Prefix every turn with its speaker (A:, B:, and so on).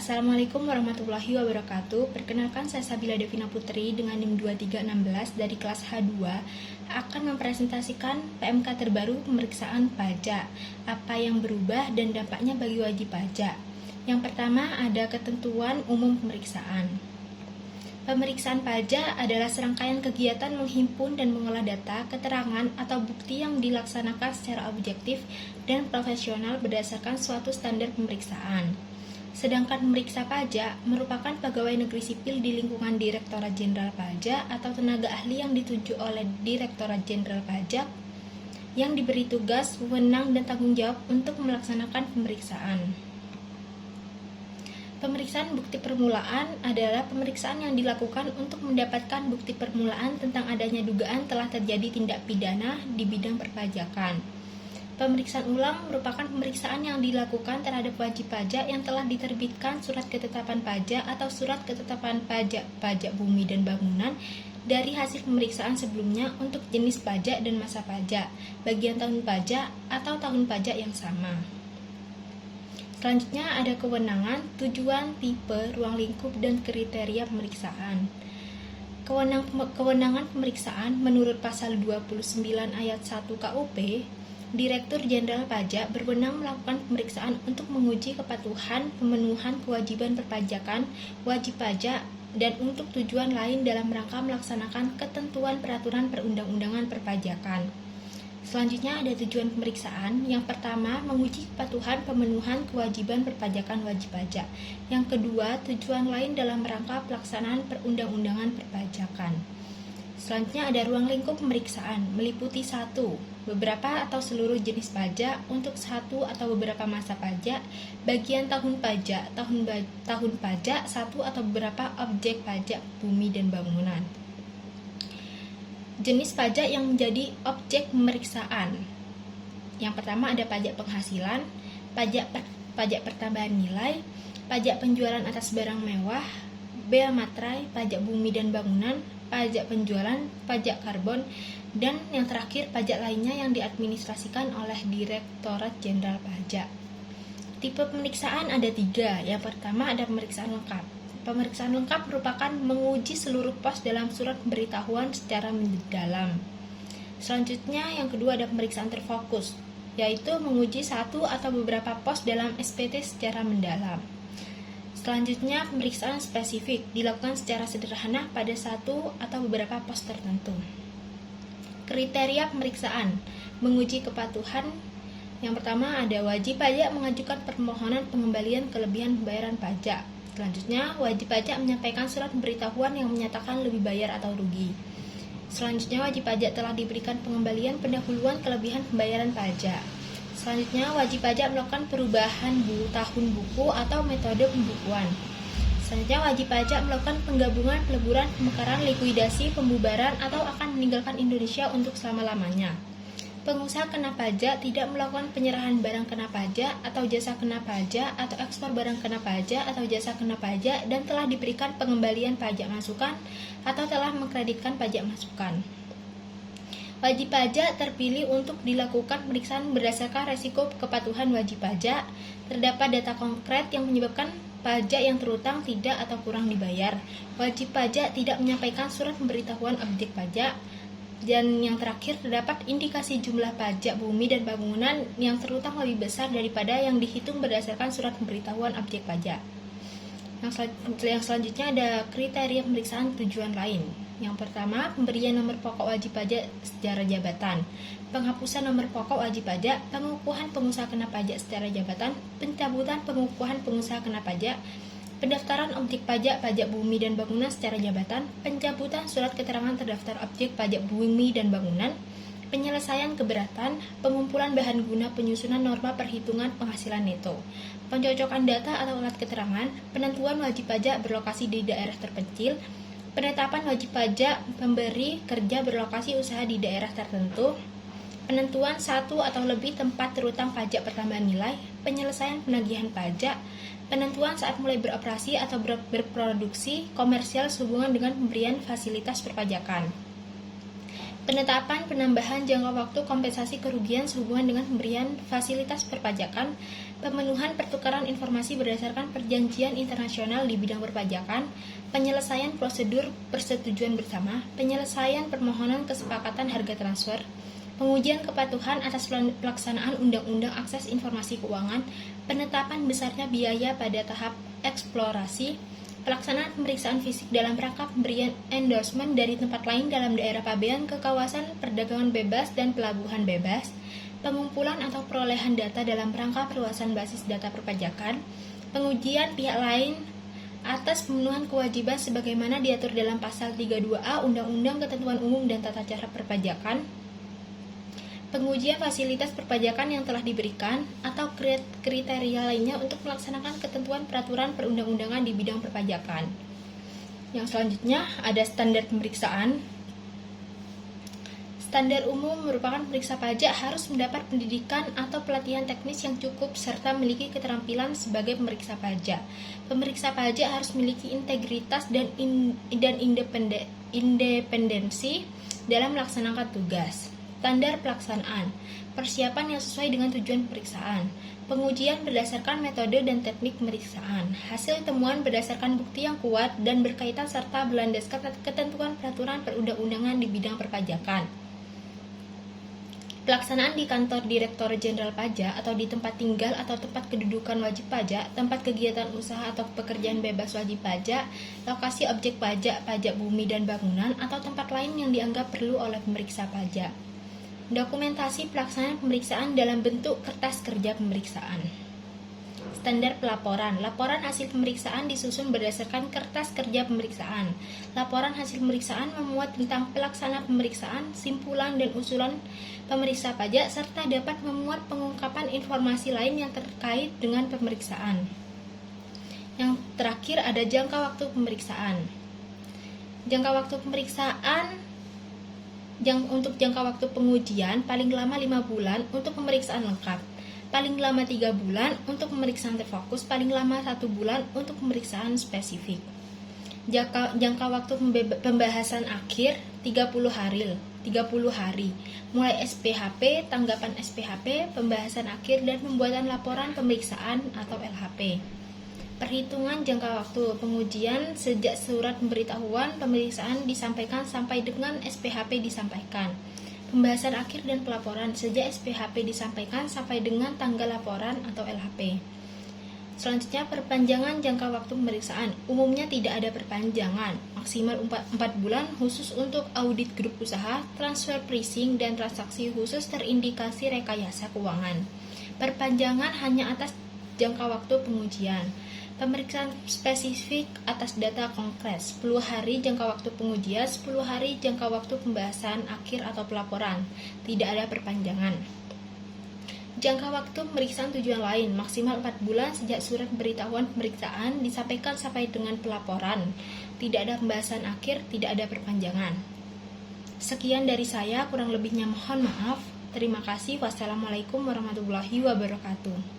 A: Assalamualaikum warahmatullahi wabarakatuh. Perkenalkan, saya Sabila Devina Putri dengan NIM 2316 dari kelas H2 akan mempresentasikan PMK terbaru pemeriksaan pajak, apa yang berubah dan dampaknya bagi wajib pajak. Yang pertama ada ketentuan umum pemeriksaan. Pemeriksaan pajak adalah serangkaian kegiatan menghimpun dan mengolah data, keterangan, atau bukti yang dilaksanakan secara objektif dan profesional berdasarkan suatu standar pemeriksaan. Sedangkan pemeriksa pajak merupakan pegawai negeri sipil di lingkungan Direktorat Jenderal Pajak atau tenaga ahli yang ditunjuk oleh Direktorat Jenderal Pajak yang diberi tugas, wewenang, dan tanggung jawab untuk melaksanakan pemeriksaan. Pemeriksaan bukti permulaan adalah pemeriksaan yang dilakukan untuk mendapatkan bukti permulaan tentang adanya dugaan telah terjadi tindak pidana di bidang perpajakan. Pemeriksaan ulang merupakan pemeriksaan yang dilakukan terhadap wajib pajak yang telah diterbitkan surat ketetapan pajak atau surat ketetapan pajak bumi dan bangunan dari hasil pemeriksaan sebelumnya untuk jenis pajak dan masa pajak, bagian tahun pajak atau tahun pajak yang sama. Selanjutnya ada kewenangan, tujuan, tipe, ruang lingkup, dan kriteria pemeriksaan. Kewenangan pemeriksaan menurut pasal 29 ayat 1 KUP, Direktur Jenderal Pajak berwenang melakukan pemeriksaan untuk menguji kepatuhan pemenuhan kewajiban perpajakan, wajib pajak, dan untuk tujuan lain dalam rangka melaksanakan ketentuan peraturan perundang-undangan perpajakan. Selanjutnya ada tujuan pemeriksaan. Yang pertama, menguji kepatuhan pemenuhan kewajiban perpajakan wajib pajak. Yang kedua, tujuan lain dalam rangka pelaksanaan perundang-undangan perpajakan. Selanjutnya ada ruang lingkup pemeriksaan, meliputi 1. Beberapa atau seluruh jenis pajak untuk satu atau beberapa masa pajak, bagian tahun pajak, tahun pajak, satu atau beberapa objek pajak bumi dan bangunan. Jenis pajak yang menjadi objek pemeriksaan. Yang pertama ada pajak penghasilan, pajak pertambahan nilai, pajak penjualan atas barang mewah, bea materai, pajak bumi dan bangunan, pajak penjualan, pajak karbon, dan yang terakhir pajak lainnya yang diadministrasikan oleh Direktorat Jenderal Pajak. Tipe pemeriksaan ada 3. Yang pertama ada pemeriksaan lengkap. Pemeriksaan lengkap merupakan menguji seluruh pos dalam surat pemberitahuan secara mendalam. Selanjutnya yang kedua ada pemeriksaan terfokus, yaitu menguji satu atau beberapa pos dalam SPT secara mendalam. Selanjutnya pemeriksaan spesifik dilakukan secara sederhana pada satu atau beberapa pos tertentu. Kriteria pemeriksaan menguji kepatuhan. Yang pertama ada wajib pajak mengajukan permohonan pengembalian kelebihan pembayaran pajak. Selanjutnya, wajib pajak menyampaikan surat pemberitahuan yang menyatakan lebih bayar atau rugi. Selanjutnya, wajib pajak telah diberikan pengembalian pendahuluan kelebihan pembayaran pajak. Selanjutnya, wajib pajak melakukan perubahan tahun buku atau metode pembukuan. Selanjutnya, wajib pajak melakukan penggabungan, peleburan, pemekaran, likuidasi, pembubaran, atau akan meninggalkan Indonesia untuk selama-lamanya. Pengusaha kena pajak tidak melakukan penyerahan barang kena pajak atau jasa kena pajak atau ekspor barang kena pajak atau jasa kena pajak dan telah diberikan pengembalian pajak masukan atau telah mengkreditkan pajak masukan. Wajib pajak terpilih untuk dilakukan pemeriksaan berdasarkan resiko kepatuhan wajib pajak. Terdapat data konkret yang menyebabkan pajak yang terutang tidak atau kurang dibayar. Wajib pajak tidak menyampaikan surat pemberitahuan objek pajak. Dan yang terakhir, terdapat indikasi jumlah pajak bumi dan bangunan yang terutang lebih besar daripada yang dihitung berdasarkan surat pemberitahuan objek pajak. Yang selanjutnya ada kriteria pemeriksaan tujuan lain. Yang pertama, pemberian nomor pokok wajib pajak secara jabatan, penghapusan nomor pokok wajib pajak, pengukuhan pengusaha kena pajak secara jabatan, pencabutan pengukuhan pengusaha kena pajak, pendaftaran objek pajak bumi dan bangunan secara jabatan, pencabutan surat keterangan terdaftar objek pajak bumi dan bangunan, penyelesaian keberatan, pengumpulan bahan guna penyusunan norma perhitungan penghasilan neto, pencocokan data atau alat keterangan, penentuan wajib pajak berlokasi di daerah terpencil, penetapan wajib pajak pemberi kerja berlokasi usaha di daerah tertentu, penentuan satu atau lebih tempat terutang pajak pertambahan nilai, penyelesaian penagihan pajak, penentuan saat mulai beroperasi atau berproduksi komersial sehubungan dengan pemberian fasilitas perpajakan. Penetapan penambahan jangka waktu kompensasi kerugian sehubungan dengan pemberian fasilitas perpajakan, pemenuhan pertukaran informasi berdasarkan perjanjian internasional di bidang perpajakan, penyelesaian prosedur persetujuan bersama, penyelesaian permohonan kesepakatan harga transfer, pengujian kepatuhan atas pelaksanaan Undang-Undang Akses Informasi Keuangan, penetapan besarnya biaya pada tahap eksplorasi, pelaksanaan pemeriksaan fisik dalam rangka pemberian endorsement dari tempat lain dalam daerah pabean ke kawasan perdagangan bebas dan pelabuhan bebas, pengumpulan atau perolehan data dalam rangka perluasan basis data perpajakan, pengujian pihak lain atas pemenuhan kewajiban sebagaimana diatur dalam pasal 32A Undang-Undang Ketentuan Umum dan Tata Cara Perpajakan, pengujian fasilitas perpajakan yang telah diberikan, atau kriteria lainnya untuk melaksanakan ketentuan peraturan perundang-undangan di bidang perpajakan. Yang selanjutnya ada standar pemeriksaan. Standar umum merupakan pemeriksa pajak harus mendapat pendidikan atau pelatihan teknis yang cukup serta memiliki keterampilan sebagai pemeriksa pajak. Pemeriksa pajak harus memiliki integritas dan independensi dalam melaksanakan tugas. Standar pelaksanaan, persiapan yang sesuai dengan tujuan pemeriksaan, pengujian berdasarkan metode dan teknik pemeriksaan, hasil temuan berdasarkan bukti yang kuat dan berkaitan serta berlandaskan ketentuan peraturan perundang-undangan di bidang perpajakan. Pelaksanaan di kantor Direktur Jenderal Pajak atau di tempat tinggal atau tempat kedudukan wajib pajak, tempat kegiatan usaha atau pekerjaan bebas wajib pajak, lokasi objek pajak, pajak bumi dan bangunan, atau tempat lain yang dianggap perlu oleh pemeriksa pajak. Dokumentasi pelaksanaan pemeriksaan dalam bentuk kertas kerja pemeriksaan. Standar pelaporan. Laporan hasil pemeriksaan disusun berdasarkan kertas kerja pemeriksaan. Laporan hasil pemeriksaan memuat tentang pelaksana pemeriksaan, simpulan dan usulan pemeriksa pajak, serta dapat memuat pengungkapan informasi lain yang terkait dengan pemeriksaan. Yang terakhir ada jangka waktu pemeriksaan. Jangka waktu pemeriksaan untuk jangka waktu pengujian paling lama 5 bulan untuk pemeriksaan lengkap, paling lama 3 bulan untuk pemeriksaan terfokus, paling lama 1 bulan untuk pemeriksaan spesifik. Jangka waktu pembahasan akhir 30 hari, mulai SPHP, tanggapan SPHP, pembahasan akhir, dan pembuatan laporan pemeriksaan atau LHP. Perhitungan jangka waktu pengujian sejak surat pemberitahuan pemeriksaan disampaikan sampai dengan SPHP disampaikan. Pembahasan akhir dan pelaporan sejak SPHP disampaikan sampai dengan tanggal laporan atau LHP. Selanjutnya, perpanjangan jangka waktu pemeriksaan. Umumnya tidak ada perpanjangan, maksimal 4 bulan khusus untuk audit grup usaha, transfer pricing, dan transaksi khusus terindikasi rekayasa keuangan. Perpanjangan hanya atas jangka waktu pengujian. Pemeriksaan spesifik atas data konkret, 10 hari jangka waktu pengujian, 10 hari jangka waktu pembahasan akhir atau pelaporan. Tidak ada perpanjangan. Jangka waktu pemeriksaan tujuan lain, maksimal 4 bulan sejak surat pemberitahuan pemeriksaan disampaikan sampai dengan pelaporan. Tidak ada pembahasan akhir, tidak ada perpanjangan. Sekian dari saya, kurang lebihnya mohon maaf. Terima kasih. Wassalamualaikum warahmatullahi wabarakatuh.